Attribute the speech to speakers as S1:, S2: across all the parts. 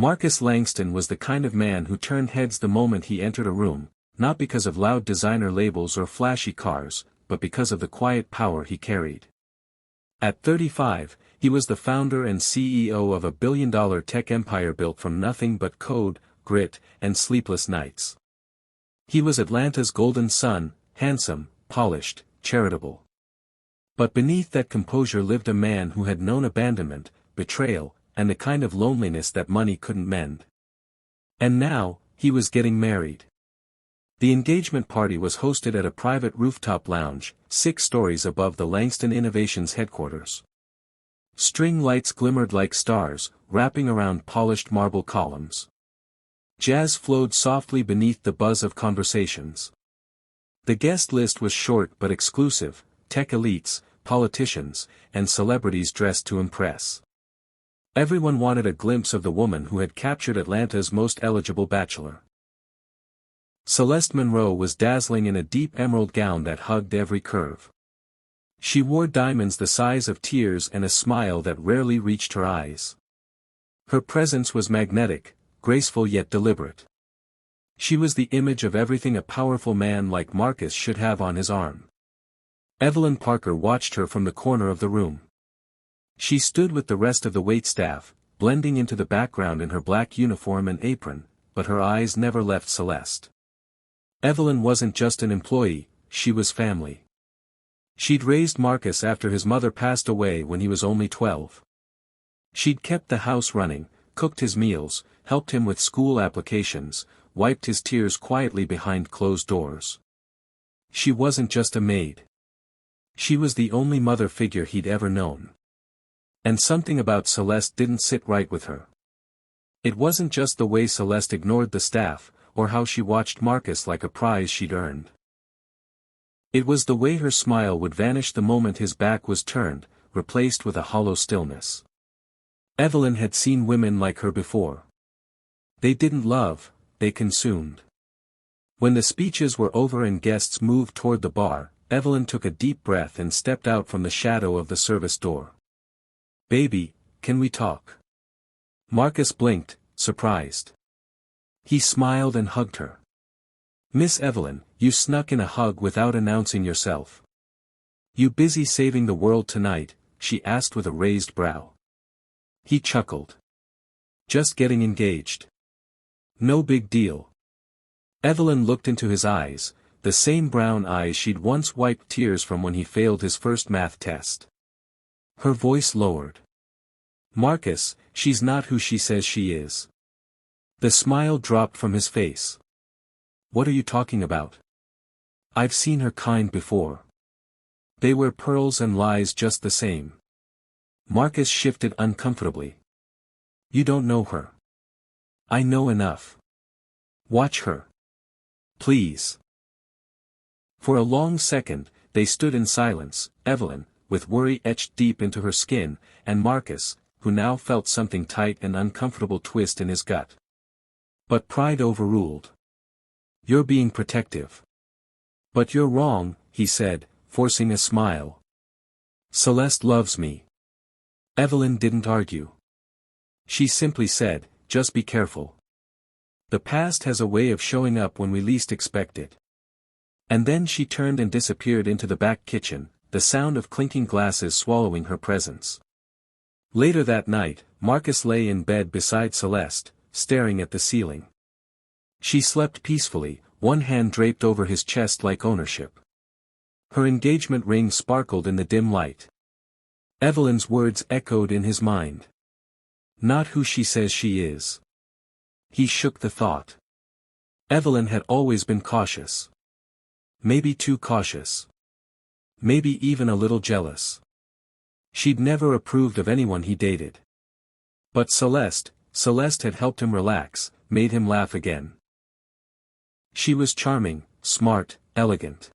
S1: Marcus Langston was the kind of man who turned heads the moment he entered a room, not because of loud designer labels or flashy cars, but because of the quiet power he carried. At 35, he was the founder and CEO of a billion-dollar tech empire built from nothing but code, grit, and sleepless nights. He was Atlanta's golden son, handsome, polished, charitable. But beneath that composure lived a man who had known abandonment, betrayal, and the kind of loneliness that money couldn't mend. And now, he was getting married. The engagement party was hosted at a private rooftop lounge, 6 stories above the Langston Innovations headquarters. String lights glimmered like stars, wrapping around polished marble columns. Jazz flowed softly beneath the buzz of conversations. The guest list was short but exclusive: tech elites, politicians, and celebrities dressed to impress. Everyone wanted a glimpse of the woman who had captured Atlanta's most eligible bachelor. Celeste Monroe was dazzling in a deep emerald gown that hugged every curve. She wore diamonds the size of tears and a smile that rarely reached her eyes. Her presence was magnetic, graceful yet deliberate. She was the image of everything a powerful man like Marcus should have on his arm. Evelyn Parker watched her from the corner of the room. She stood with the rest of the waitstaff, blending into the background in her black uniform and apron, but her eyes never left Celeste. Evelyn wasn't just an employee, she was family. She'd raised Marcus after his mother passed away when he was only 12. She'd kept the house running, cooked his meals, helped him with school applications, wiped his tears quietly behind closed doors. She wasn't just a maid. She was the only mother figure he'd ever known. And something about Celeste didn't sit right with her. It wasn't just the way Celeste ignored the staff, or how she watched Marcus like a prize she'd earned. It was the way her smile would vanish the moment his back was turned, replaced with a hollow stillness. Evelyn had seen women like her before. They didn't love, they consumed. When the speeches were over and guests moved toward the bar, Evelyn took a deep breath and stepped out from the shadow of the service door. "Baby, can we talk?" Marcus blinked, surprised. He smiled and hugged her. "Miss Evelyn, you snuck in a hug without announcing yourself. You busy saving the world tonight?" she asked with a raised brow. He chuckled. "Just getting engaged. No big deal." Evelyn looked into his eyes, the same brown eyes she'd once wiped tears from when he failed his first math test. Her voice lowered. "Marcus, she's not who she says she is." The smile dropped from his face. "What are you talking about? I've seen her kind before. They were pearls and lies just the same." Marcus shifted uncomfortably. "You don't know her." "I know enough. Watch her. Please." For a long second, they stood in silence, Evelyn, with worry etched deep into her skin, and Marcus, who now felt something tight and uncomfortable twist in his gut. But pride overruled. "You're being protective." "But you're wrong," he said, forcing a smile. "Celeste loves me." Evelyn didn't argue. She simply said, "Just be careful. The past has a way of showing up when we least expect it." And then she turned and disappeared into the back kitchen, the sound of clinking glasses swallowing her presence. Later that night, Marcus lay in bed beside Celeste, staring at the ceiling. She slept peacefully, one hand draped over his chest like ownership. Her engagement ring sparkled in the dim light. Evelyn's words echoed in his mind. "Not who she says she is." He shook the thought. Evelyn had always been cautious. Maybe too cautious. Maybe even a little jealous. She'd never approved of anyone he dated. But Celeste had helped him relax, made him laugh again. She was charming, smart, elegant.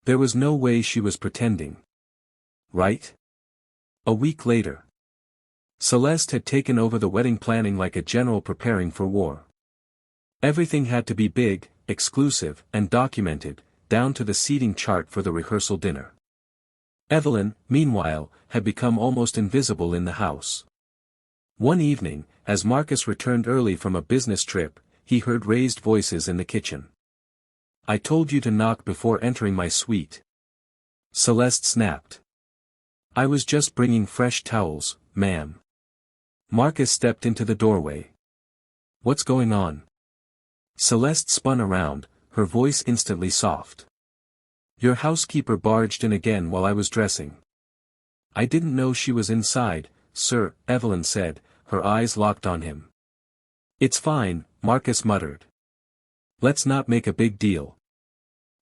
S1: There was no way she was pretending. Right? A week later. Celeste had taken over the wedding planning like a general preparing for war. Everything had to be big, exclusive, and documented, down to the seating chart for the rehearsal dinner. Evelyn, meanwhile, had become almost invisible in the house. One evening, as Marcus returned early from a business trip, he heard raised voices in the kitchen. "I told you to knock before entering my suite." Celeste snapped. "I was just bringing fresh towels, ma'am." Marcus stepped into the doorway. "What's going on?" Celeste spun around, her voice instantly soft. "Your housekeeper barged in again while I was dressing." "I didn't know she was inside, sir," Evelyn said, her eyes locked on him. "It's fine," Marcus muttered. "Let's not make a big deal."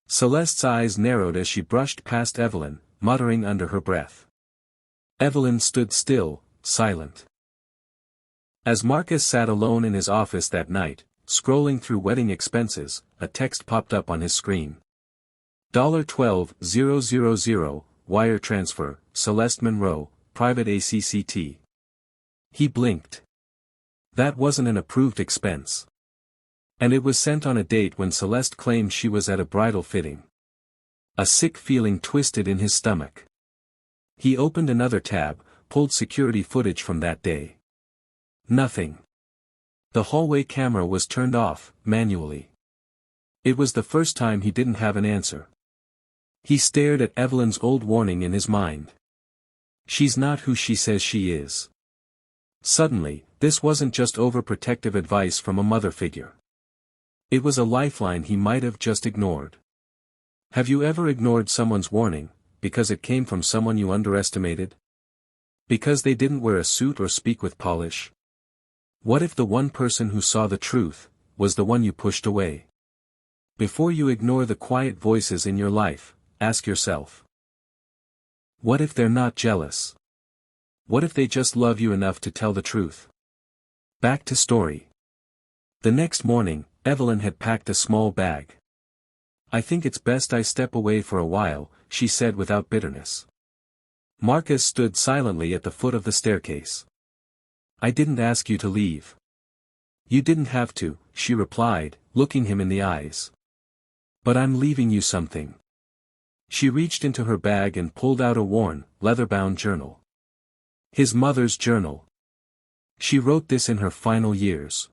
S1: Celeste's eyes narrowed as she brushed past Evelyn, muttering under her breath. Evelyn stood still, silent. As Marcus sat alone in his office that night, scrolling through wedding expenses, a text popped up on his screen. $12,000, wire transfer, Celeste Monroe, private ACCT. He blinked. That wasn't an approved expense. And it was sent on a date when Celeste claimed she was at a bridal fitting. A sick feeling twisted in his stomach. He opened another tab, pulled security footage from that day. Nothing. The hallway camera was turned off, manually. It was the first time he didn't have an answer. He stared at Evelyn's old warning in his mind. She's not who she says she is. Suddenly, this wasn't just overprotective advice from a mother figure. It was a lifeline he might have just ignored. Have you ever ignored someone's warning, because it came from someone you underestimated? Because they didn't wear a suit or speak with polish? What if the one person who saw the truth was the one you pushed away? Before you ignore the quiet voices in your life, ask yourself. What if they're not jealous? What if they just love you enough to tell the truth? Back to story. The next morning, Evelyn had packed a small bag. "I think it's best I step away for a while," she said without bitterness. Marcus stood silently at the foot of the staircase. "I didn't ask you to leave." "You didn't have to," she replied, looking him in the eyes. "But I'm leaving you something." She reached into her bag and pulled out a worn, leather-bound journal. His mother's journal. She wrote this in her final years.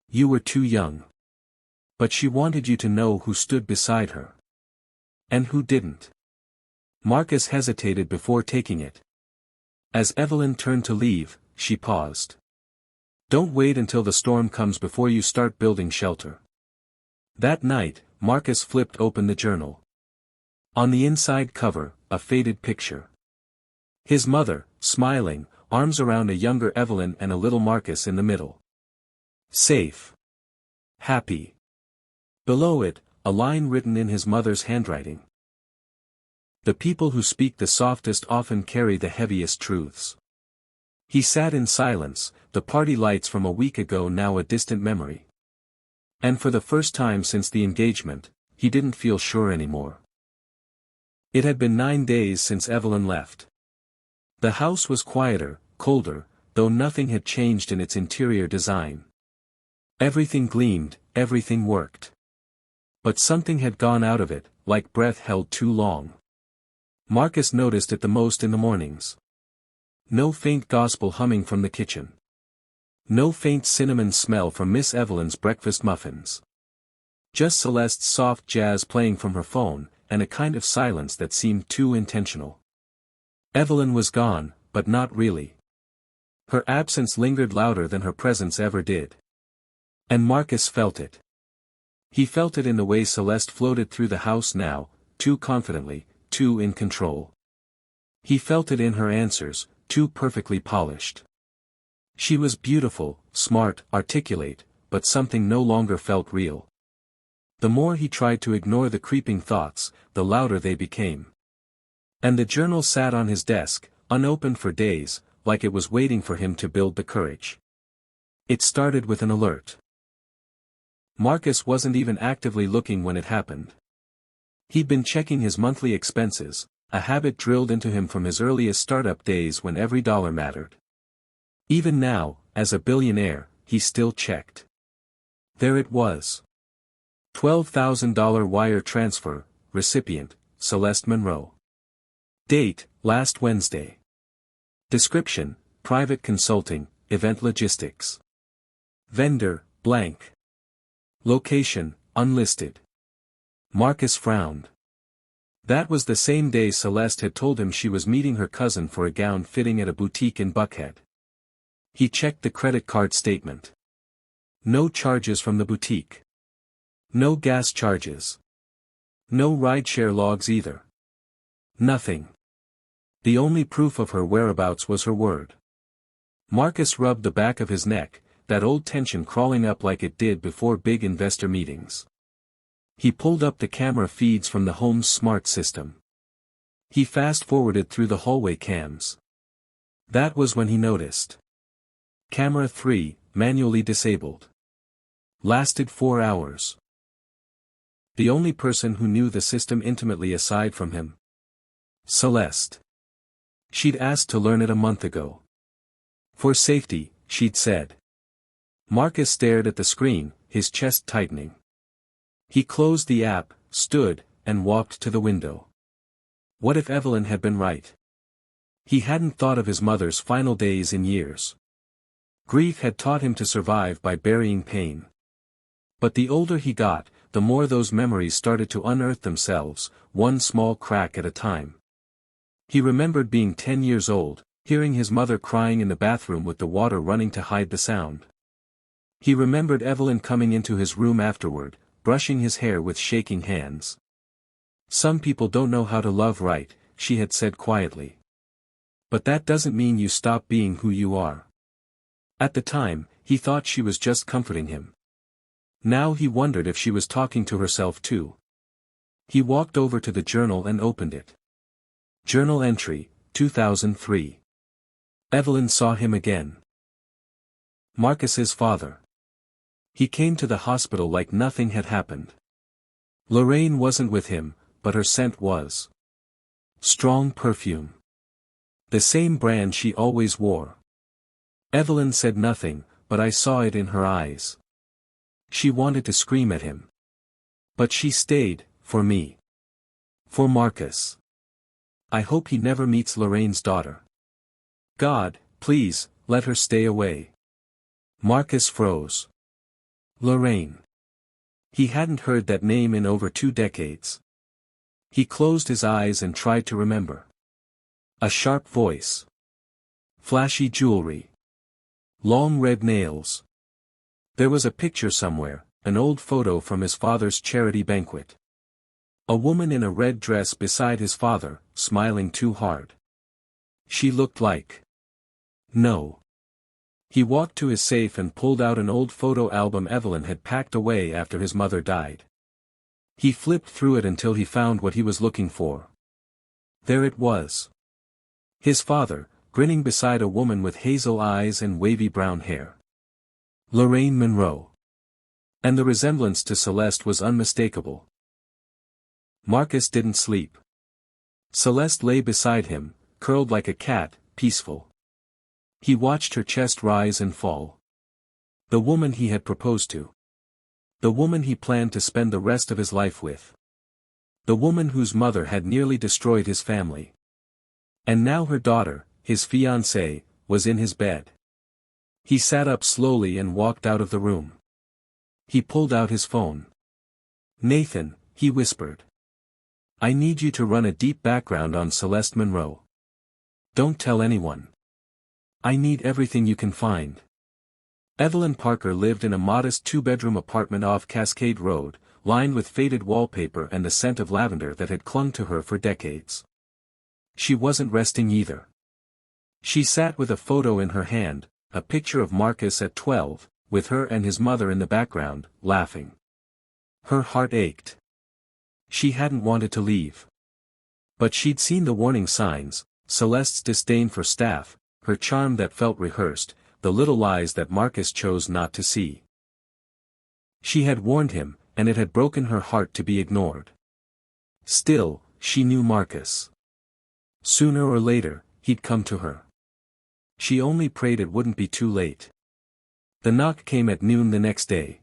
S1: "You were too young." But she wanted you to know who stood beside her. And who didn't. Marcus hesitated before taking it. As Evelyn turned to leave, she paused. "Don't wait until the storm comes before you start building shelter." That night, Marcus flipped open the journal. On the inside cover, a faded picture. His mother, smiling, arms around a younger Evelyn and a little Marcus in the middle. Safe. Happy. Below it, a line written in his mother's handwriting. "The people who speak the softest often carry the heaviest truths." He sat in silence, the party lights from a week ago now a distant memory. And for the first time since the engagement, he didn't feel sure anymore. It had been 9 days since Evelyn left. The house was quieter, colder, though nothing had changed in its interior design. Everything gleamed, everything worked. But something had gone out of it, like breath held too long. Marcus noticed it the most in the mornings. No faint gospel humming from the kitchen. No faint cinnamon smell from Miss Evelyn's breakfast muffins. Just Celeste's soft jazz playing from her phone, and a kind of silence that seemed too intentional. Evelyn was gone, but not really. Her absence lingered louder than her presence ever did. And Marcus felt it. He felt it in the way Celeste floated through the house now, too confidently, too in control. He felt it in her answers, too perfectly polished. She was beautiful, smart, articulate, but something no longer felt real. The more he tried to ignore the creeping thoughts, the louder they became. And the journal sat on his desk, unopened for days, like it was waiting for him to build the courage. It started with an alert. Marcus wasn't even actively looking when it happened. He'd been checking his monthly expenses, a habit drilled into him from his earliest startup days when every dollar mattered. Even now, as a billionaire, he still checked. There it was. $12,000 wire transfer, recipient, Celeste Monroe. Date, last Wednesday. Description, private consulting, event logistics. Vendor, blank. Location, unlisted. Marcus frowned. That was the same day Celeste had told him she was meeting her cousin for a gown fitting at a boutique in Buckhead. He checked the credit card statement. No charges from the boutique. No gas charges. No rideshare logs either. Nothing. The only proof of her whereabouts was her word. Marcus rubbed the back of his neck, that old tension crawling up like it did before big investor meetings. He pulled up the camera feeds from the home's smart system. He fast-forwarded through the hallway cams. That was when he noticed. Camera 3, manually disabled. Lasted 4 hours. The only person who knew the system intimately aside from him. Celeste. She'd asked to learn it a month ago. For safety, she'd said. Marcus stared at the screen, his chest tightening. He closed the app, stood, and walked to the window. What if Evelyn had been right? He hadn't thought of his mother's final days in years. Grief had taught him to survive by burying pain. But the older he got, the more those memories started to unearth themselves, one small crack at a time. He remembered being 10 years old, hearing his mother crying in the bathroom with the water running to hide the sound. He remembered Evelyn coming into his room afterward, brushing his hair with shaking hands. Some people don't know how to love right, she had said quietly. But that doesn't mean you stop being who you are. At the time, he thought she was just comforting him. Now he wondered if she was talking to herself too. He walked over to the journal and opened it. Journal entry, 2003. Evelyn saw him again. Marcus's father. He came to the hospital like nothing had happened. Lorraine wasn't with him, but her scent was. Strong perfume. The same brand she always wore. Evelyn said nothing, but I saw it in her eyes. She wanted to scream at him. But she stayed, for me. For Marcus. I hope he never meets Lorraine's daughter. God, please, let her stay away. Marcus froze. Lorraine. He hadn't heard that name in over 2 decades. He closed his eyes and tried to remember. A sharp voice. Flashy jewelry. Long red nails. There was a picture somewhere, an old photo from his father's charity banquet. A woman in a red dress beside his father, smiling too hard. She looked like. No. He walked to his safe and pulled out an old photo album Evelyn had packed away after his mother died. He flipped through it until he found what he was looking for. There it was. His father, grinning beside a woman with hazel eyes and wavy brown hair. Lorraine Monroe. And the resemblance to Celeste was unmistakable. Marcus didn't sleep. Celeste lay beside him, curled like a cat, peaceful. He watched her chest rise and fall. The woman he had proposed to. The woman he planned to spend the rest of his life with. The woman whose mother had nearly destroyed his family. And now her daughter, his fiancée, was in his bed. He sat up slowly and walked out of the room. He pulled out his phone. Nathan, he whispered. I need you to run a deep background on Celeste Monroe. Don't tell anyone. I need everything you can find. Evelyn Parker lived in a modest 2-bedroom apartment off Cascade Road, lined with faded wallpaper and the scent of lavender that had clung to her for decades. She wasn't resting either. She sat with a photo in her hand, a picture of Marcus at 12, with her and his mother in the background, laughing. Her heart ached. She hadn't wanted to leave. But she'd seen the warning signs, Celeste's disdain for staff, her charm that felt rehearsed, the little lies that Marcus chose not to see. She had warned him, and it had broken her heart to be ignored. Still, she knew Marcus. Sooner or later, he'd come to her. She only prayed it wouldn't be too late. The knock came at noon the next day.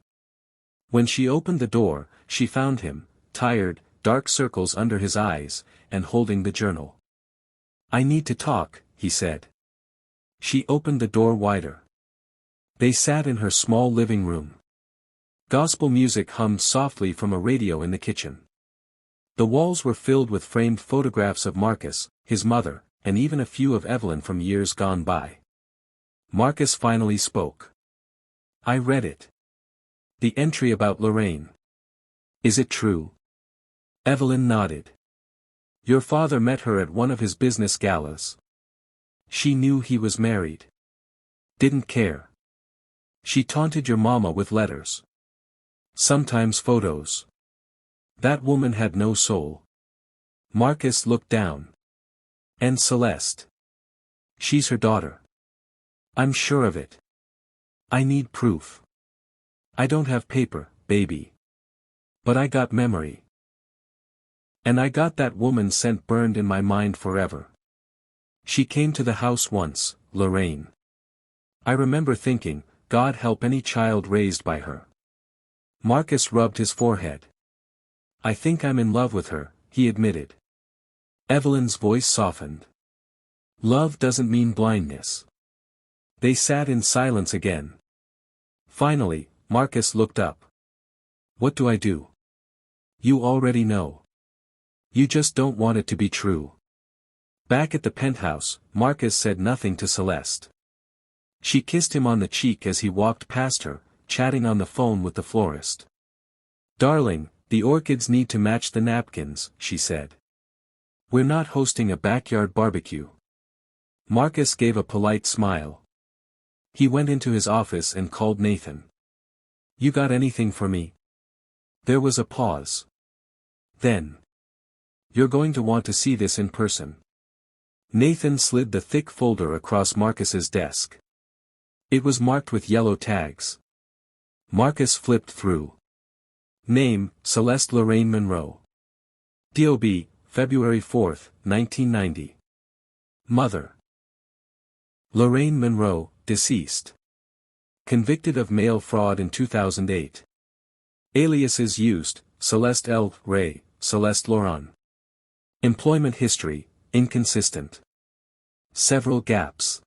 S1: When she opened the door, she found him, tired, dark circles under his eyes, and holding the journal. I need to talk, he said. She opened the door wider. They sat in her small living room. Gospel music hummed softly from a radio in the kitchen. The walls were filled with framed photographs of Marcus, his mother, and even a few of Evelyn from years gone by. Marcus finally spoke. "I read it. The entry about Lorraine. Is it true?" Evelyn nodded. "Your father met her at one of his business galas. She knew he was married. Didn't care. She taunted your mama with letters. Sometimes photos. That woman had no soul." Marcus looked down. "And Celeste. She's her daughter. I'm sure of it. I need proof. I don't have paper, baby. But I got memory. And I got that woman's scent burned in my mind forever. She came to the house once, Lorraine. I remember thinking, God help any child raised by her." Marcus rubbed his forehead. "I think I'm in love with her," he admitted. Evelyn's voice softened. "Love doesn't mean blindness." They sat in silence again. Finally, Marcus looked up. "What do I do?" "You already know. You just don't want it to be true." Back at the penthouse, Marcus said nothing to Celeste. She kissed him on the cheek as he walked past her, chatting on the phone with the florist. "Darling, the orchids need to match the napkins," she said. "We're not hosting a backyard barbecue." Marcus gave a polite smile. He went into his office and called Nathan. "You got anything for me?" There was a pause. Then. "You're going to want to see this in person." Nathan slid the thick folder across Marcus's desk. It was marked with yellow tags. Marcus flipped through. Name, Celeste Lorraine Monroe. D.O.B., February 4, 1990. Mother. Lorraine Monroe, deceased. Convicted of mail fraud in 2008. Aliases used, Celeste L. Ray, Celeste Laurent. Employment history, inconsistent. Several gaps.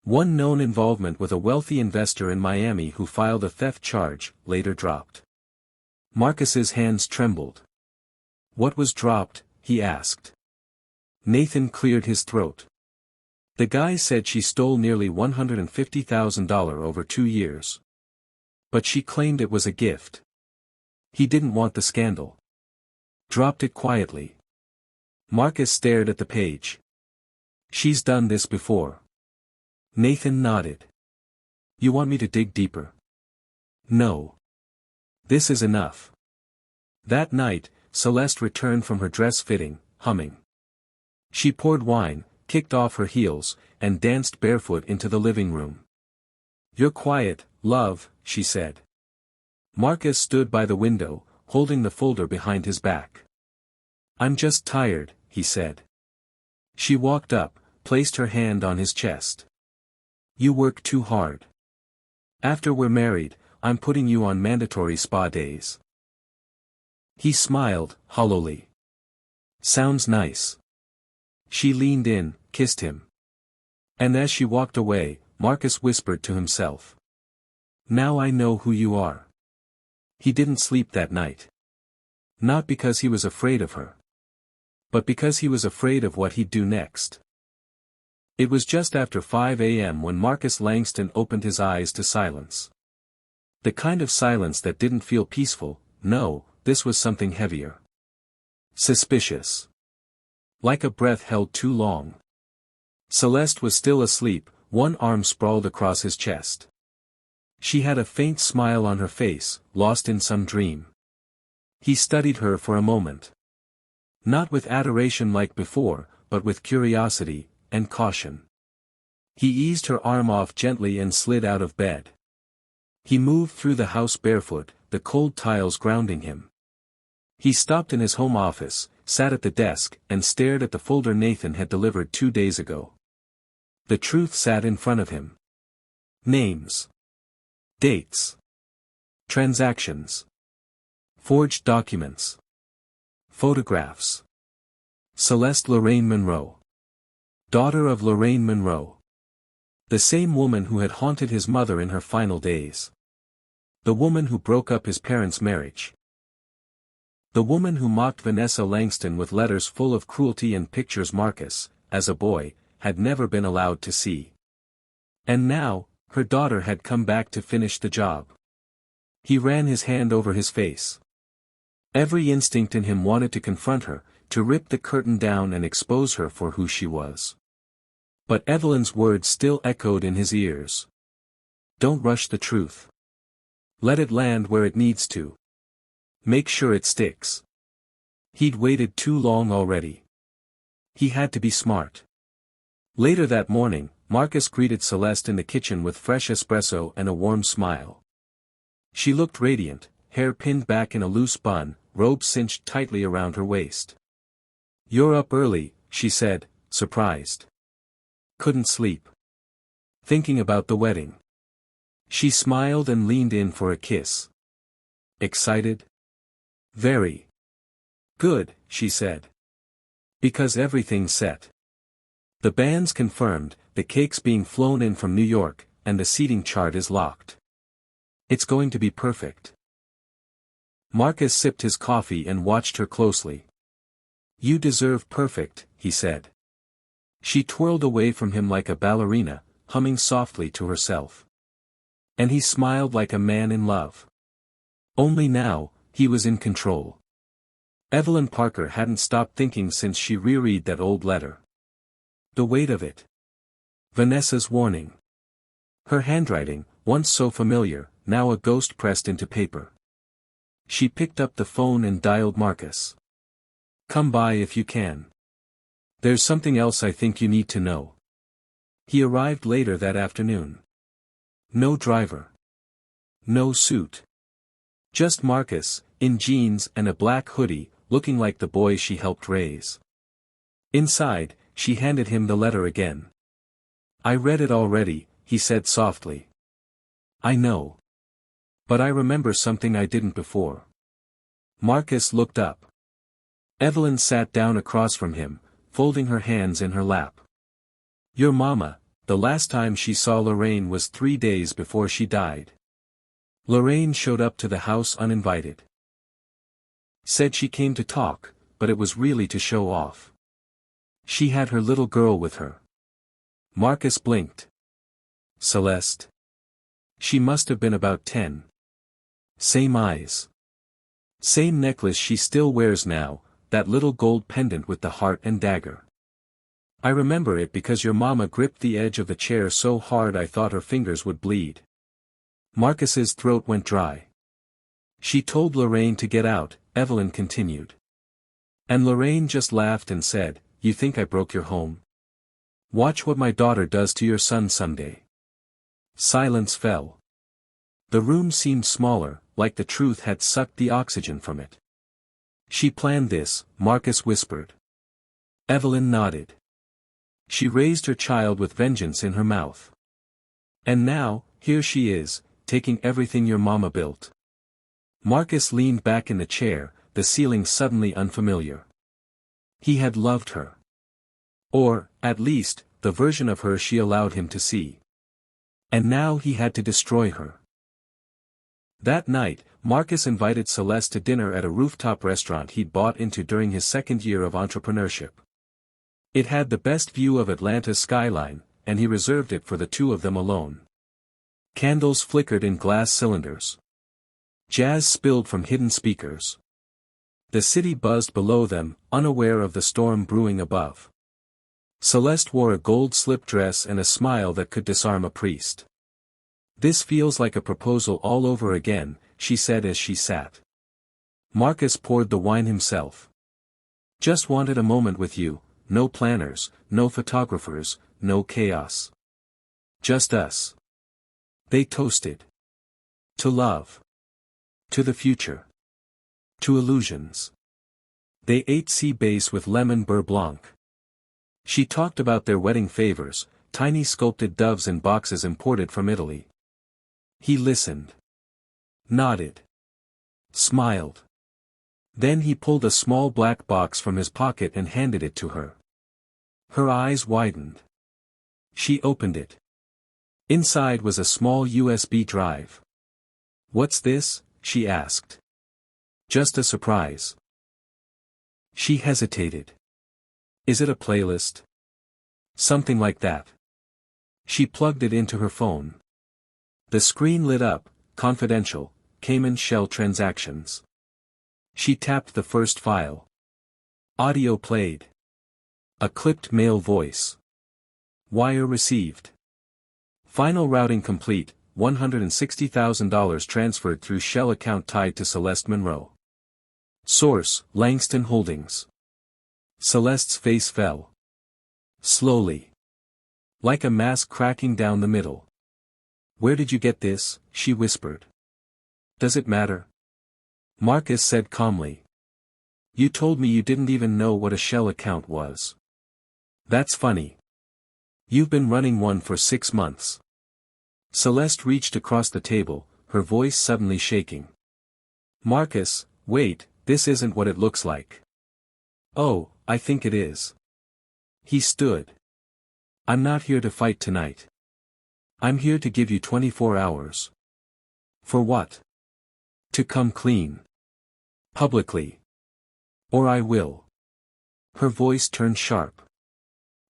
S1: One known involvement with a wealthy investor in Miami who filed a theft charge, later dropped. Marcus's hands trembled. "What was dropped?" he asked. Nathan cleared his throat. "The guy said she stole nearly $150,000 over 2 years. But she claimed it was a gift. He didn't want the scandal. Dropped it quietly." Marcus stared at the page. "She's done this before." Nathan nodded. "You want me to dig deeper?" "No. This is enough." That night, Celeste returned from her dress fitting, humming. She poured wine, kicked off her heels, and danced barefoot into the living room. "You're quiet, love," she said. Marcus stood by the window, holding the folder behind his back. "I'm just tired," he said. She walked up, placed her hand on his chest. "You work too hard. After we're married, I'm putting you on mandatory spa days." He smiled, hollowly. "Sounds nice." She leaned in, kissed him. And as she walked away, Marcus whispered to himself. "Now I know who you are." He didn't sleep that night. Not because he was afraid of her. But because he was afraid of what he'd do next. It was just after 5 a.m. when Marcus Langston opened his eyes to silence. The kind of silence that didn't feel peaceful, no, this was something heavier. Suspicious. Like a breath held too long. Celeste was still asleep, one arm sprawled across his chest. She had a faint smile on her face, lost in some dream. He studied her for a moment. Not with adoration like before, but with curiosity and caution. He eased her arm off gently and slid out of bed. He moved through the house barefoot, the cold tiles grounding him. He stopped in his home office, sat at the desk, and stared at the folder Nathan had delivered 2 days ago. The truth sat in front of him. Names. Dates. Transactions. Forged documents. Photographs. Celeste Lorraine Monroe. Daughter of Lorraine Monroe. The same woman who had haunted his mother in her final days. The woman who broke up his parents' marriage. The woman who mocked Vanessa Langston with letters full of cruelty and pictures Marcus, as a boy, had never been allowed to see. And now, her daughter had come back to finish the job. He ran his hand over his face. Every instinct in him wanted to confront her, to rip the curtain down and expose her for who she was. But Evelyn's words still echoed in his ears. Don't rush the truth. Let it land where it needs to. Make sure it sticks. He'd waited too long already. He had to be smart. Later that morning, Marcus greeted Celeste in the kitchen with fresh espresso and a warm smile. She looked radiant, hair pinned back in a loose bun, robe cinched tightly around her waist. "You're up early," she said, surprised. "Couldn't sleep. Thinking about the wedding." She smiled and leaned in for a kiss. "Excited?" "Very." "Good," she said. "Because everything's set. The band's confirmed, the cake's being flown in from New York, and the seating chart is locked. It's going to be perfect." Marcus sipped his coffee and watched her closely. "You deserve perfect," he said. She twirled away from him like a ballerina, humming softly to herself. And he smiled like a man in love. Only now, he was in control. Evelyn Parker hadn't stopped thinking since she reread that old letter. The weight of it. Vanessa's warning. Her handwriting, once so familiar, now a ghost pressed into paper. She picked up the phone and dialed Marcus. "Come by if you can. There's something else I think you need to know." He arrived later that afternoon. No driver. No suit. Just Marcus, in jeans and a black hoodie, looking like the boy she helped raise. Inside, she handed him the letter again. "I read it already," he said softly. "I know. But I remember something I didn't before." Marcus looked up. Evelyn sat down across from him, folding her hands in her lap. "Your mama, the last time she saw Lorraine was 3 days before she died. Lorraine showed up to the house uninvited. Said she came to talk, but it was really to show off. She had her little girl with her." Marcus blinked. "Celeste. She must have been about 10. Same eyes. Same necklace she still wears now, that little gold pendant with the heart and dagger. I remember it because your mama gripped the edge of the chair so hard I thought her fingers would bleed." Marcus's throat went dry. "She told Lorraine to get out," Evelyn continued. "And Lorraine just laughed and said, 'You think I broke your home? Watch what my daughter does to your son someday.'" Silence fell. The room seemed smaller, like the truth had sucked the oxygen from it. "She planned this," Marcus whispered. Evelyn nodded. She raised her child with vengeance in her mouth. "And now, here she is, taking everything your mama built." Marcus leaned back in the chair, the ceiling suddenly unfamiliar. He had loved her. Or, at least, the version of her she allowed him to see. And now he had to destroy her. That night, Marcus invited Celeste to dinner at a rooftop restaurant he'd bought into during his second year of entrepreneurship. It had the best view of Atlanta's skyline, and he reserved it for the two of them alone. Candles flickered in glass cylinders. Jazz spilled from hidden speakers. The city buzzed below them, unaware of the storm brewing above. Celeste wore a gold slip dress and a smile that could disarm a priest. "This feels like a proposal all over again," she said as she sat. Marcus poured the wine himself. "Just wanted a moment with you, no planners, no photographers, no chaos. Just us." They toasted. To love. To the future. To illusions. They ate sea bass with lemon beurre blanc. She talked about their wedding favors, tiny sculpted doves in boxes imported from Italy. He listened. Nodded. Smiled. Then he pulled a small black box from his pocket and handed it to her. Her eyes widened. She opened it. Inside was a small USB drive. "What's this?" she asked. "Just a surprise." She hesitated. "Is it a playlist?" "Something like that." She plugged it into her phone. The screen lit up, confidential, Cayman shell transactions. She tapped the first file. Audio played. A clipped male voice. Wire received. Final routing complete, $160,000 transferred through Shell account tied to Celeste Monroe. Source, Langston Holdings. Celeste's face fell. Slowly. Like a mask cracking down the middle. "Where did you get this?" she whispered. "Does it matter?" Marcus said calmly. "You told me you didn't even know what a Shell account was." "That's funny. You've been running one for 6 months. Celeste reached across the table, her voice suddenly shaking. "Marcus, wait, this isn't what it looks like." "Oh, I think it is." He stood. "I'm not here to fight tonight. I'm here to give you 24 hours. For what? To come clean. Publicly. Or I will." Her voice turned sharp.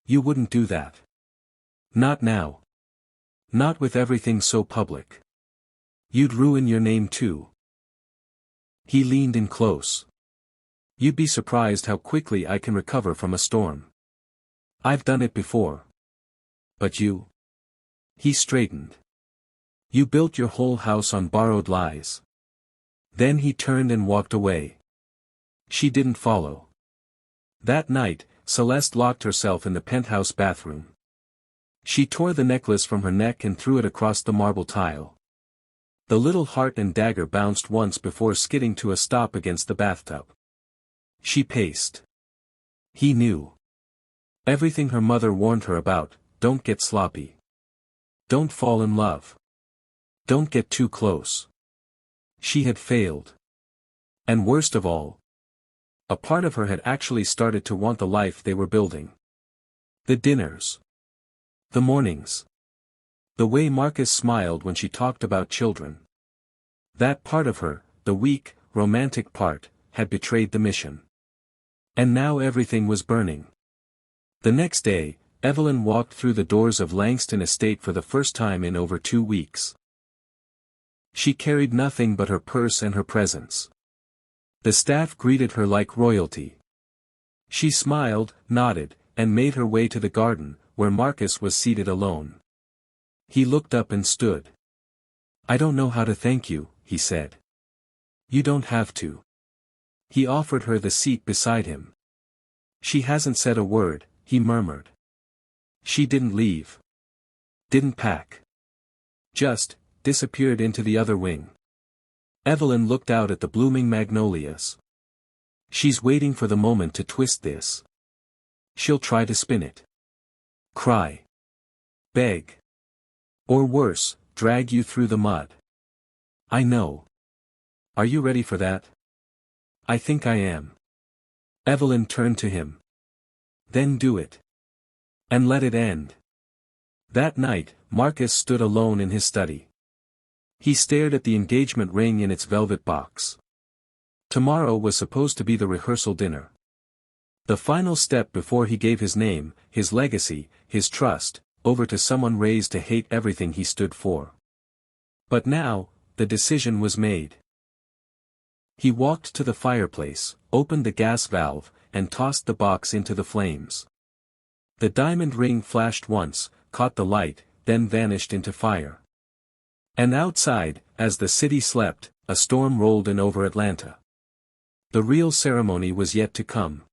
S1: "You wouldn't do that. Not now. Not with everything so public. You'd ruin your name too." He leaned in close. "You'd be surprised how quickly I can recover from a storm. I've done it before. But you?" He straightened. "You built your whole house on borrowed lies." Then he turned and walked away. She didn't follow. That night, Celeste locked herself in the penthouse bathroom. She tore the necklace from her neck and threw it across the marble tile. The little heart and dagger bounced once before skidding to a stop against the bathtub. She paced. He knew. Everything her mother warned her about: don't get sloppy. Don't fall in love. Don't get too close. She had failed. And worst of all, a part of her had actually started to want the life they were building. The dinners. The mornings. The way Marcus smiled when she talked about children. That part of her, the weak, romantic part, had betrayed the mission. And now everything was burning. The next day, Evelyn walked through the doors of Langston Estate for the first time in over 2 weeks. She carried nothing but her purse and her presence. The staff greeted her like royalty. She smiled, nodded, and made her way to the garden, where Marcus was seated alone. He looked up and stood. "I don't know how to thank you," he said. "You don't have to." He offered her the seat beside him. "She hasn't said a word," he murmured. "She didn't leave. Didn't pack. Just disappeared into the other wing." Evelyn looked out at the blooming magnolias. "She's waiting for the moment to twist this. She'll try to spin it. Cry. Beg. Or worse, drag you through the mud. I know. Are you ready for that?" "I think I am." Evelyn turned to him. "Then do it. And let it end." That night, Marcus stood alone in his study. He stared at the engagement ring in its velvet box. Tomorrow was supposed to be the rehearsal dinner. The final step before he gave his name, his legacy, his trust, over to someone raised to hate everything he stood for. But now, the decision was made. He walked to the fireplace, opened the gas valve, and tossed the box into the flames. The diamond ring flashed once, caught the light, then vanished into fire. And outside, as the city slept, a storm rolled in over Atlanta. The real ceremony was yet to come.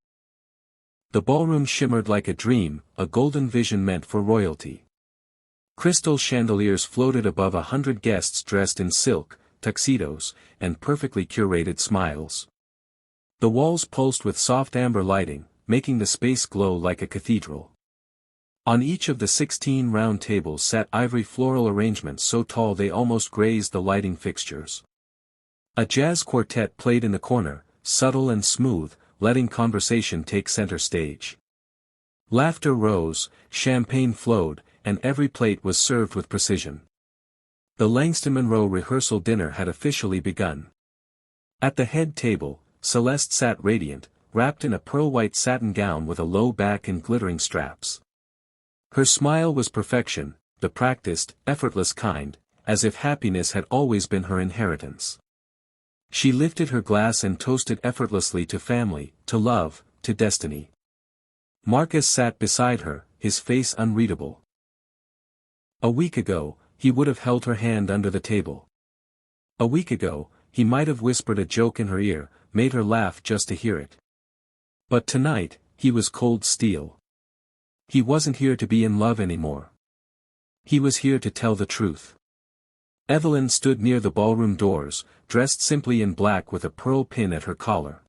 S1: The ballroom shimmered like a dream, a golden vision meant for royalty. Crystal chandeliers floated above 100 guests dressed in silk, tuxedos, and perfectly curated smiles. The walls pulsed with soft amber lighting, making the space glow like a cathedral. On each of the 16 round tables sat ivory floral arrangements so tall they almost grazed the lighting fixtures. A jazz quartet played in the corner, subtle and smooth, letting conversation take center stage. Laughter rose, champagne flowed, and every plate was served with precision. The Langston Monroe rehearsal dinner had officially begun. At the head table, Celeste sat radiant, wrapped in a pearl-white satin gown with a low back and glittering straps. Her smile was perfection, the practiced, effortless kind, as if happiness had always been her inheritance. She lifted her glass and toasted effortlessly to family, to love, to destiny. Marcus sat beside her, his face unreadable. A week ago, he would have held her hand under the table. A week ago, he might have whispered a joke in her ear, made her laugh just to hear it. But tonight, he was cold steel. He wasn't here to be in love anymore. He was here to tell the truth. Evelyn stood near the ballroom doors, dressed simply in black with a pearl pin at her collar.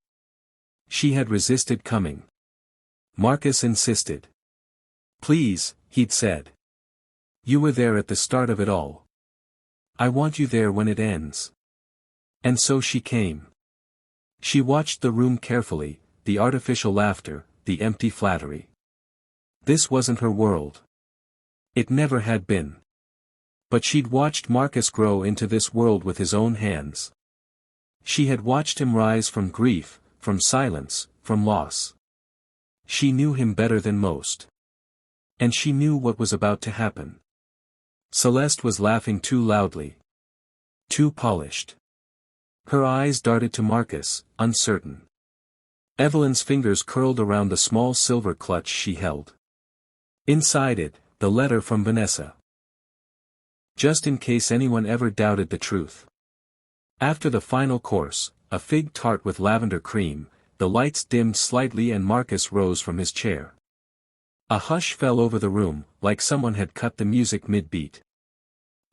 S1: She had resisted coming. Marcus insisted. "Please," he'd said. "You were there at the start of it all. I want you there when it ends." And so she came. She watched the room carefully, the artificial laughter, the empty flattery. This wasn't her world. It never had been. But she'd watched Marcus grow into this world with his own hands. She had watched him rise from grief, from silence, from loss. She knew him better than most. And she knew what was about to happen. Celeste was laughing too loudly. Too polished. Her eyes darted to Marcus, uncertain. Evelyn's fingers curled around the small silver clutch she held. Inside it, the letter from Vanessa. Just in case anyone ever doubted the truth. After the final course, a fig tart with lavender cream, the lights dimmed slightly and Marcus rose from his chair. A hush fell over the room, like someone had cut the music mid-beat.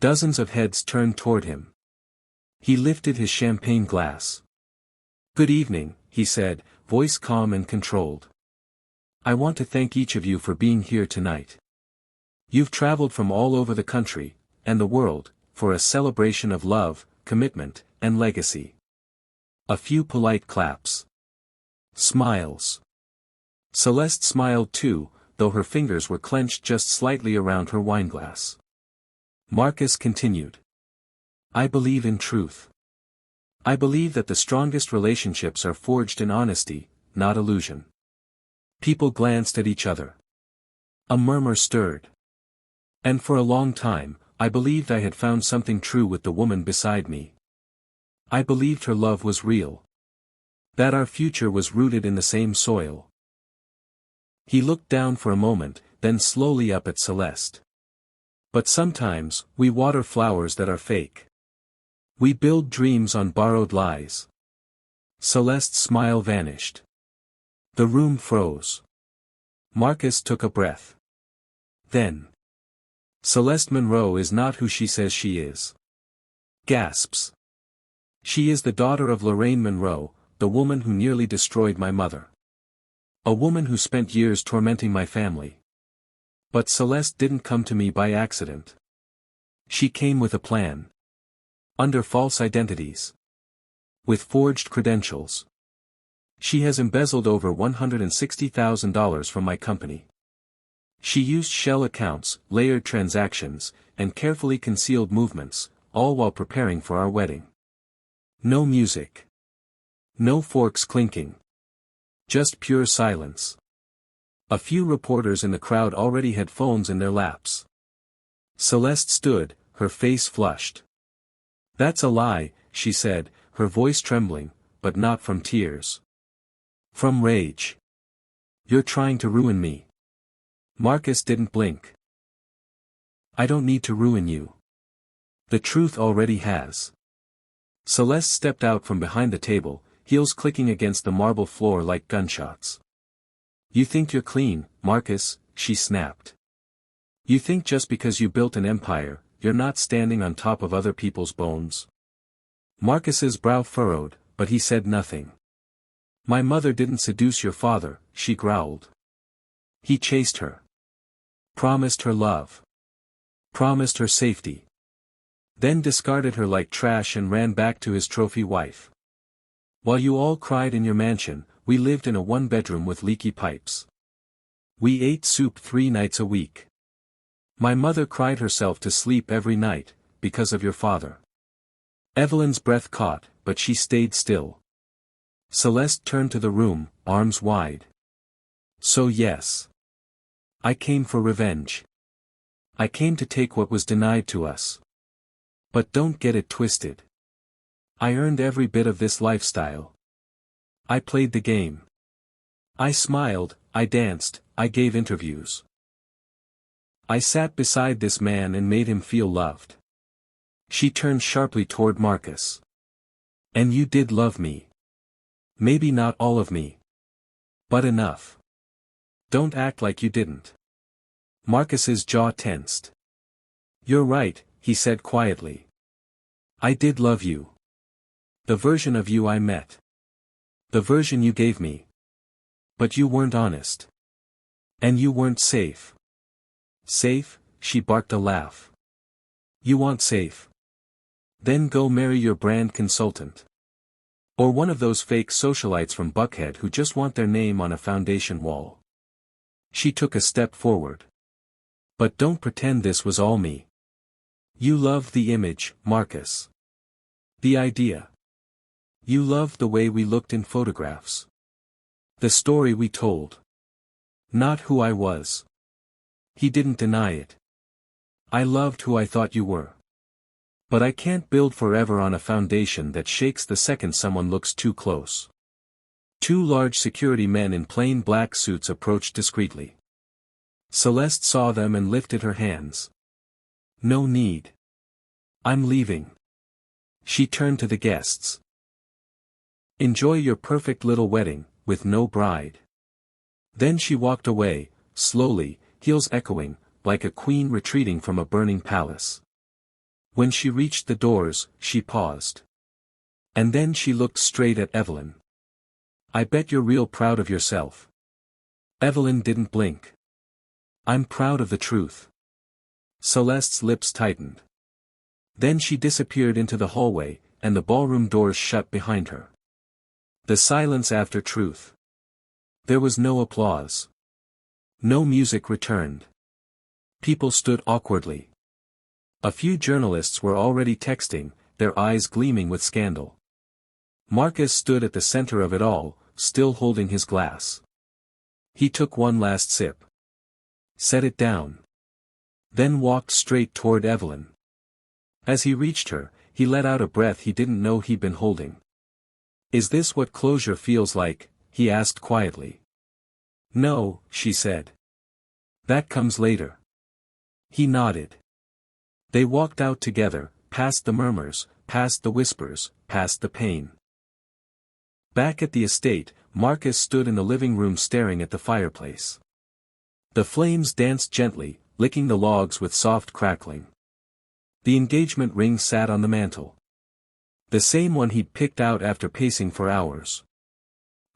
S1: Dozens of heads turned toward him. He lifted his champagne glass. "Good evening," he said, voice calm and controlled. "I want to thank each of you for being here tonight. You've traveled from all over the country, and the world, for a celebration of love, commitment, and legacy." A few polite claps. Smiles. Celeste smiled too, though her fingers were clenched just slightly around her wineglass. Marcus continued. "I believe in truth. I believe that the strongest relationships are forged in honesty, not illusion." People glanced at each other. A murmur stirred. "And for a long time, I believed I had found something true with the woman beside me. I believed her love was real. That our future was rooted in the same soil." He looked down for a moment, then slowly up at Celeste. "But sometimes, we water flowers that are fake. We build dreams on borrowed lies." Celeste's smile vanished. The room froze. Marcus took a breath. Then. "Celeste Monroe is not who she says she is." Gasps. "She is the daughter of Lorraine Monroe, the woman who nearly destroyed my mother. A woman who spent years tormenting my family. But Celeste didn't come to me by accident. She came with a plan. Under false identities. With forged credentials. She has embezzled over $160,000 from my company. She used shell accounts, layered transactions, and carefully concealed movements, all while preparing for our wedding. No music. No forks clinking. Just pure silence." A few reporters in the crowd already had phones in their laps. Celeste stood, her face flushed. "That's a lie," she said, her voice trembling, but not from tears. From rage. "You're trying to ruin me." Marcus didn't blink. "I don't need to ruin you. The truth already has." Celeste stepped out from behind the table, heels clicking against the marble floor like gunshots. "You think you're clean, Marcus," she snapped. "You think just because you built an empire, you're not standing on top of other people's bones?" Marcus's brow furrowed, but he said nothing. "My mother didn't seduce your father," she growled. "He chased her. Promised her love. Promised her safety. Then discarded her like trash and ran back to his trophy wife. While you all cried in your mansion, we lived in a one-bedroom with leaky pipes. We ate soup 3 nights a week. My mother cried herself to sleep every night, because of your father. Evelyn's breath caught, but she stayed still. Celeste turned to the room, arms wide. So yes. I came for revenge. I came to take what was denied to us. But don't get it twisted. I earned every bit of this lifestyle. I played the game. I smiled, I danced, I gave interviews. I sat beside this man and made him feel loved. She turned sharply toward Marcus. And you did love me. Maybe not all of me. But enough. Don't act like you didn't. Marcus's jaw tensed. You're right, he said quietly. I did love you. The version of you I met. The version you gave me. But you weren't honest. And you weren't safe. Safe? She barked a laugh. You want safe? Then go marry your brand consultant. Or one of those fake socialites from Buckhead who just want their name on a foundation wall. She took a step forward. But don't pretend this was all me. You loved the image, Marcus. The idea. You loved the way we looked in photographs. The story we told. Not who I was. He didn't deny it. I loved who I thought you were. But I can't build forever on a foundation that shakes the second someone looks too close. Two large security men in plain black suits approached discreetly. Celeste saw them and lifted her hands. No need. I'm leaving. She turned to the guests. Enjoy your perfect little wedding, with no bride. Then she walked away, slowly, heels echoing, like a queen retreating from a burning palace. When she reached the doors, she paused. And then she looked straight at Evelyn. I bet you're real proud of yourself. Evelyn didn't blink. I'm proud of the truth. Celeste's lips tightened. Then she disappeared into the hallway, and the ballroom doors shut behind her. The silence after truth. There was no applause. No music returned. People stood awkwardly. A few journalists were already texting, their eyes gleaming with scandal. Marcus stood at the center of it all, still holding his glass. He took one last sip. Set it down. Then walked straight toward Evelyn. As he reached her, he let out a breath he didn't know he'd been holding. Is this what closure feels like? He asked quietly. No, she said. That comes later. He nodded. They walked out together, past the murmurs, past the whispers, past the pain. Back at the estate, Marcus stood in the living room staring at the fireplace. The flames danced gently, licking the logs with soft crackling. The engagement ring sat on the mantel. The same one he'd picked out after pacing for hours.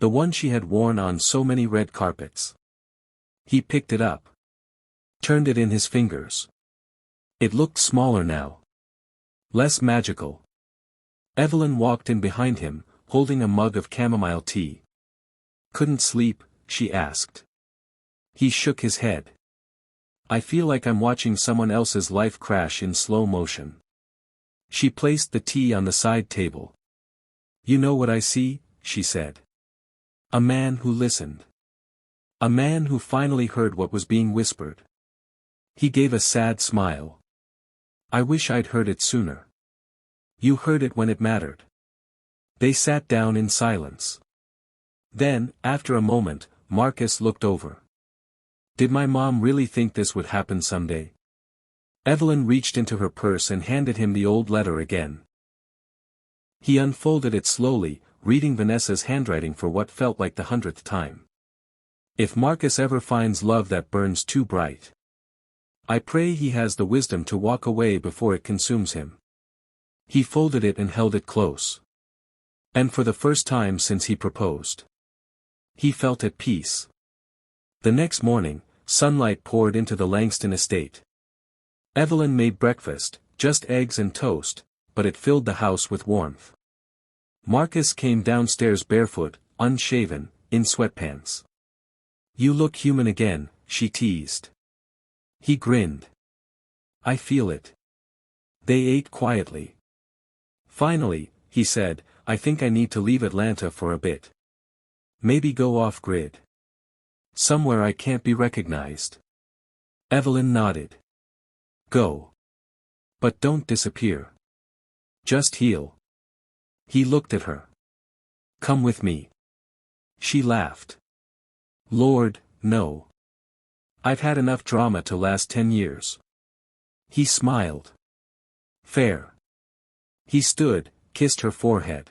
S1: The one she had worn on so many red carpets. He picked it up. Turned it in his fingers. It looked smaller now. Less magical. Evelyn walked in behind him, holding a mug of chamomile tea. Couldn't sleep, she asked. He shook his head. I feel like I'm watching someone else's life crash in slow motion. She placed the tea on the side table. You know what I see, she said. A man who listened. A man who finally heard what was being whispered. He gave a sad smile. I wish I'd heard it sooner. You heard it when it mattered. They sat down in silence. Then, after a moment, Marcus looked over. Did my mom really think this would happen someday? Evelyn reached into her purse and handed him the old letter again. He unfolded it slowly, reading Vanessa's handwriting for what felt like the 100th time. If Marcus ever finds love that burns too bright, I pray he has the wisdom to walk away before it consumes him. He folded it and held it close. And for the first time since he proposed, he felt at peace. The next morning, sunlight poured into the Langston estate. Evelyn made breakfast, just eggs and toast, but it filled the house with warmth. Marcus came downstairs barefoot, unshaven, in sweatpants. You look human again, she teased. He grinned. I feel it. They ate quietly. Finally, he said, I think I need to leave Atlanta for a bit. Maybe go off-grid. Somewhere I can't be recognized. Evelyn nodded. Go. But don't disappear. Just heal. He looked at her. Come with me. She laughed. Lord, no. I've had enough drama to last 10 years. He smiled. Fair. He stood, kissed her forehead.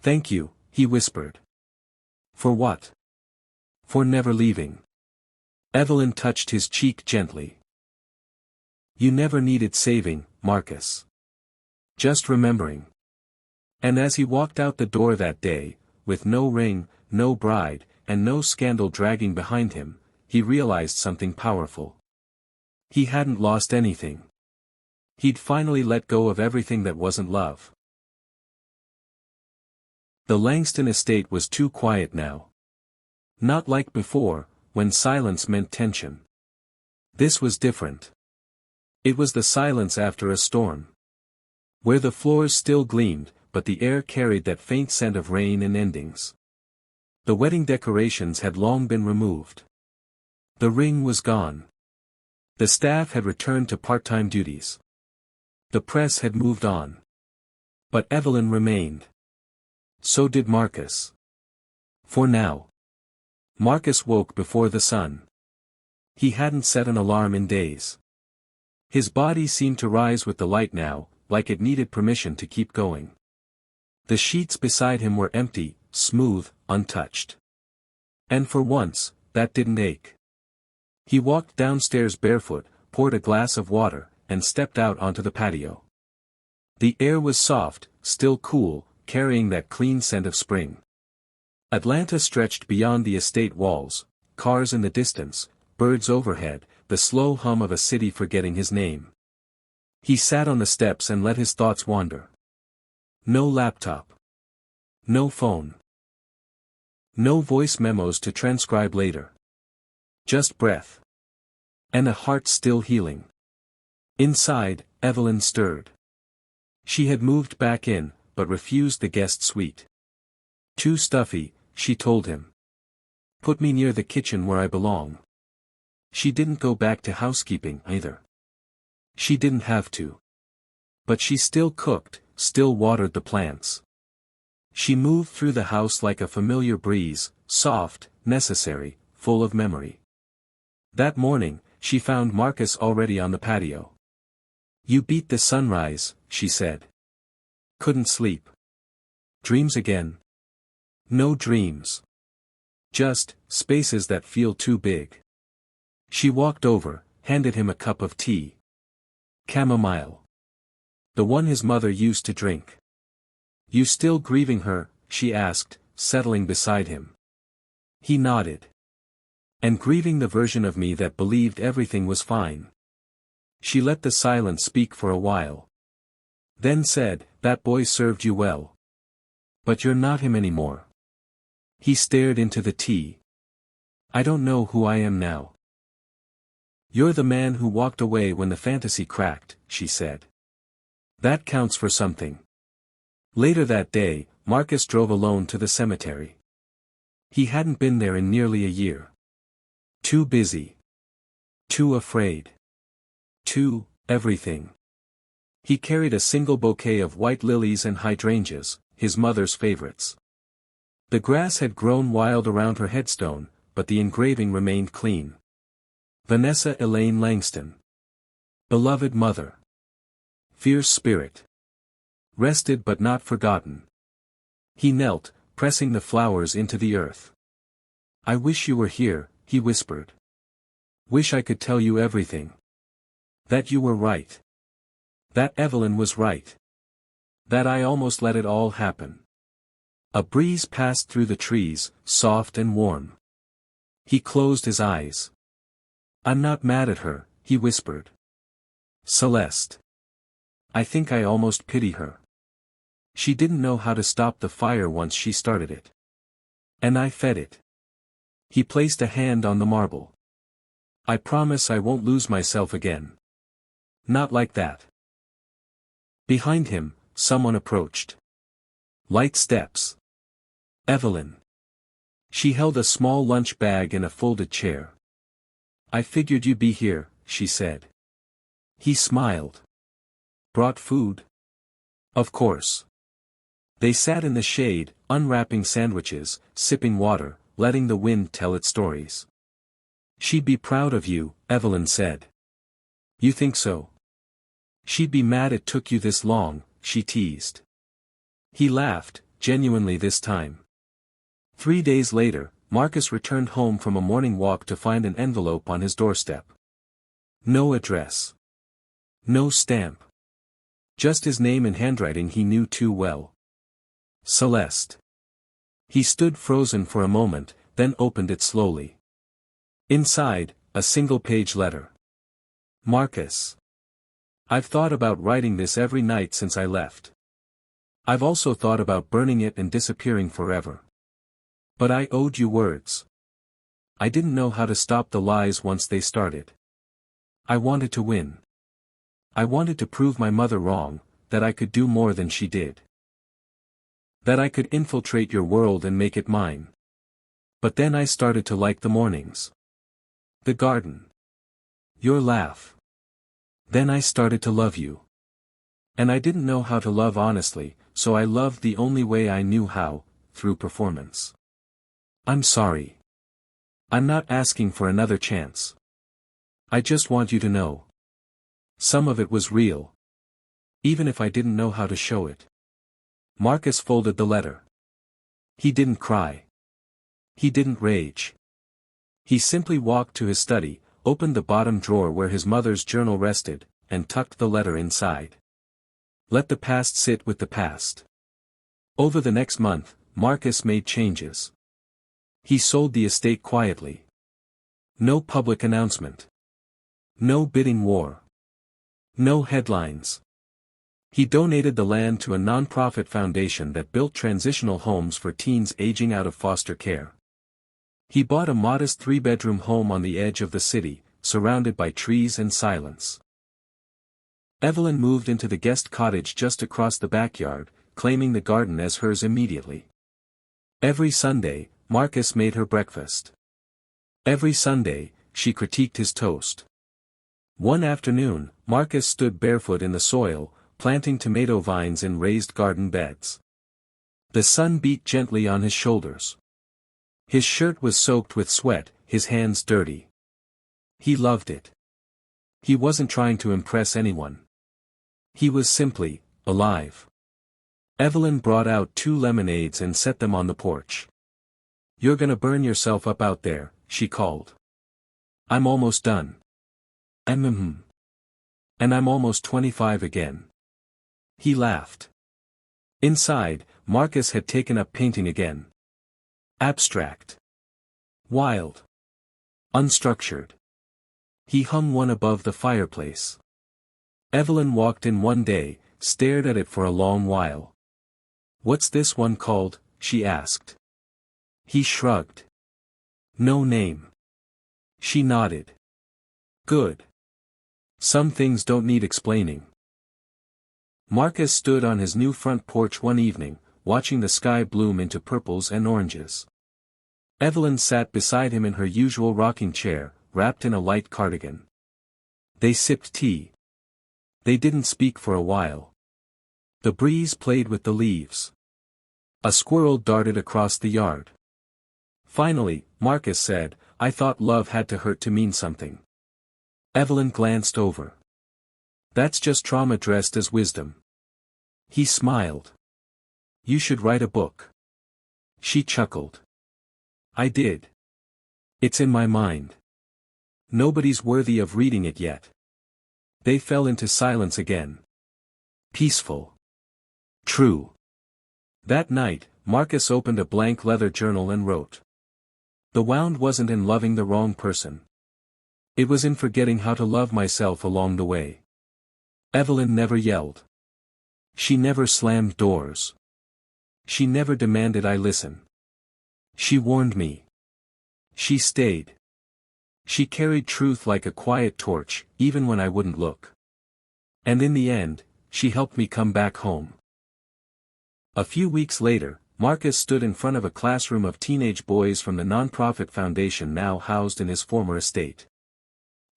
S1: Thank you, he whispered. For what? For never leaving. Evelyn touched his cheek gently. You never needed saving, Marcus. Just remembering. And as he walked out the door that day, with no ring, no bride, and no scandal dragging behind him, he realized something powerful. He hadn't lost anything. He'd finally let go of everything that wasn't love. The Langston estate was too quiet now. Not like before, when silence meant tension. This was different. It was the silence after a storm. Where the floors still gleamed, but the air carried that faint scent of rain and endings. The wedding decorations had long been removed. The ring was gone. The staff had returned to part-time duties. The press had moved on. But Evelyn remained. So did Marcus. For now. Marcus woke before the sun. He hadn't set an alarm in days. His body seemed to rise with the light now, like it needed permission to keep going. The sheets beside him were empty, smooth, untouched. And for once, that didn't ache. He walked downstairs barefoot, poured a glass of water, and stepped out onto the patio. The air was soft, still cool, carrying that clean scent of spring. Atlanta stretched beyond the estate walls, cars in the distance, birds overhead, the slow hum of a city forgetting his name. He sat on the steps and let his thoughts wander. No laptop. No phone. No voice memos to transcribe later. Just breath. And a heart still healing. Inside, Evelyn stirred. She had moved back in, but refused the guest suite. Too stuffy, she told him. Put me near the kitchen where I belong. She didn't go back to housekeeping either. She didn't have to. But she still cooked, still watered the plants. She moved through the house like a familiar breeze, soft, necessary, full of memory. That morning, she found Marcus already on the patio. You beat the sunrise, she said. Couldn't sleep. Dreams again? No dreams. Just, spaces that feel too big. She walked over, handed him a cup of tea. Chamomile. The one his mother used to drink. You still grieving her? She asked, settling beside him. He nodded. And grieving the version of me that believed everything was fine. She let the silence speak for a while. Then said, that boy served you well. But you're not him anymore. He stared into the tea. I don't know who I am now. You're the man who walked away when the fantasy cracked, she said. That counts for something. Later that day, Marcus drove alone to the cemetery. He hadn't been there in nearly a year. Too busy. Too afraid. Too, everything. He carried a single bouquet of white lilies and hydrangeas, his mother's favorites. The grass had grown wild around her headstone, but the engraving remained clean. Vanessa Elaine Langston. Beloved mother. Fierce spirit. Rested but not forgotten. He knelt, pressing the flowers into the earth. I wish you were here, he whispered. Wish I could tell you everything. That you were right. That Evelyn was right. That I almost let it all happen. A breeze passed through the trees, soft and warm. He closed his eyes. I'm not mad at her, he whispered. Celeste. I think I almost pity her. She didn't know how to stop the fire once she started it. And I fed it. He placed a hand on the marble. I promise I won't lose myself again. Not like that. Behind him, someone approached. Light steps. Evelyn. She held a small lunch bag and a folded chair. I figured you'd be here, she said. He smiled. Brought food? Of course. They sat in the shade, unwrapping sandwiches, sipping water, letting the wind tell its stories. She'd be proud of you, Evelyn said. You think so? She'd be mad it took you this long, she teased. He laughed, genuinely this time. 3 days later, Marcus returned home from a morning walk to find an envelope on his doorstep. No address. No stamp. Just his name in handwriting he knew too well. Celeste. He stood frozen for a moment, then opened it slowly. Inside, a single-page letter. Marcus. I've thought about writing this every night since I left. I've also thought about burning it and disappearing forever. But I owed you words. I didn't know how to stop the lies once they started. I wanted to win. I wanted to prove my mother wrong, that I could do more than she did. That I could infiltrate your world and make it mine. But then I started to like the mornings. The garden. Your laugh. Then I started to love you. And I didn't know how to love honestly, so I loved the only way I knew how, through performance. I'm sorry. I'm not asking for another chance. I just want you to know. Some of it was real. Even if I didn't know how to show it. Marcus folded the letter. He didn't cry. He didn't rage. He simply walked to his study, opened the bottom drawer where his mother's journal rested, and tucked the letter inside. Let the past sit with the past. Over the next month, Marcus made changes. He sold the estate quietly. No public announcement. No bidding war. No headlines. He donated the land to a non-profit foundation that built transitional homes for teens aging out of foster care. He bought a modest 3-bedroom home on the edge of the city, surrounded by trees and silence. Evelyn moved into the guest cottage just across the backyard, claiming the garden as hers immediately. Every Sunday, Marcus made her breakfast. Every Sunday, she critiqued his toast. One afternoon, Marcus stood barefoot in the soil, planting tomato vines in raised garden beds. The sun beat gently on his shoulders. His shirt was soaked with sweat, his hands dirty. He loved it. He wasn't trying to impress anyone. He was simply alive. Evelyn brought out 2 lemonades and set them on the porch. You're gonna burn yourself up out there, she called. I'm almost done. And I'm almost 25 again. He laughed. Inside, Marcus had taken up painting again. Abstract. Wild. Unstructured. He hung one above the fireplace. Evelyn walked in one day, stared at it for a long while. What's this one called? She asked. He shrugged. No name. She nodded. Good. Some things don't need explaining. Marcus stood on his new front porch one evening, watching the sky bloom into purples and oranges. Evelyn sat beside him in her usual rocking chair, wrapped in a light cardigan. They sipped tea. They didn't speak for a while. The breeze played with the leaves. A squirrel darted across the yard. Finally, Marcus said, I thought love had to hurt to mean something. Evelyn glanced over. That's just trauma dressed as wisdom. He smiled. You should write a book. She chuckled. I did. It's in my mind. Nobody's worthy of reading it yet. They fell into silence again. Peaceful. True. That night, Marcus opened a blank leather journal and wrote. The wound wasn't in loving the wrong person. It was in forgetting how to love myself along the way. Evelyn never yelled. She never slammed doors. She never demanded I listen. She warned me. She stayed. She carried truth like a quiet torch, even when I wouldn't look. And in the end, she helped me come back home. A few weeks later, Marcus stood in front of a classroom of teenage boys from the nonprofit foundation now housed in his former estate.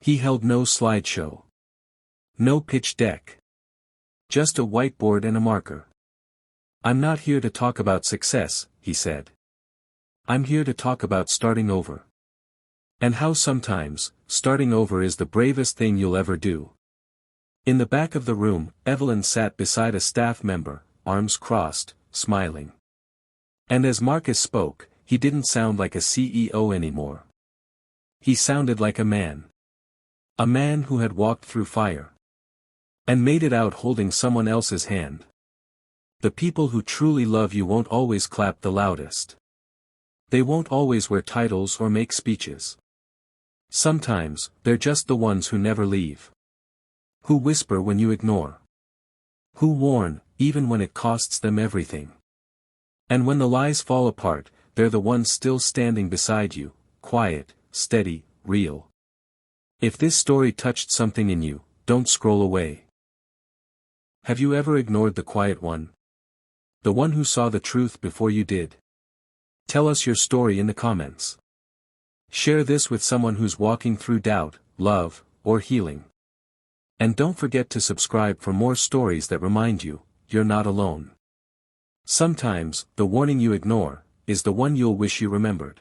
S1: He held no slideshow. No pitch deck. Just a whiteboard and a marker. "I'm not here to talk about success," he said. "I'm here to talk about starting over. And how sometimes, starting over is the bravest thing you'll ever do." In the back of the room, Evelyn sat beside a staff member, arms crossed, smiling. And as Marcus spoke, he didn't sound like a CEO anymore. He sounded like a man. A man who had walked through fire. And made it out holding someone else's hand. The people who truly love you won't always clap the loudest. They won't always wear titles or make speeches. Sometimes, they're just the ones who never leave. Who whisper when you ignore. Who warn, even when it costs them everything. And when the lies fall apart, they're the ones still standing beside you, quiet, steady, real. If this story touched something in you, don't scroll away. Have you ever ignored the quiet one? The one who saw the truth before you did? Tell us your story in the comments. Share this with someone who's walking through doubt, love, or healing. And don't forget to subscribe for more stories that remind you, you're not alone. Sometimes, the warning you ignore, is the one you'll wish you remembered.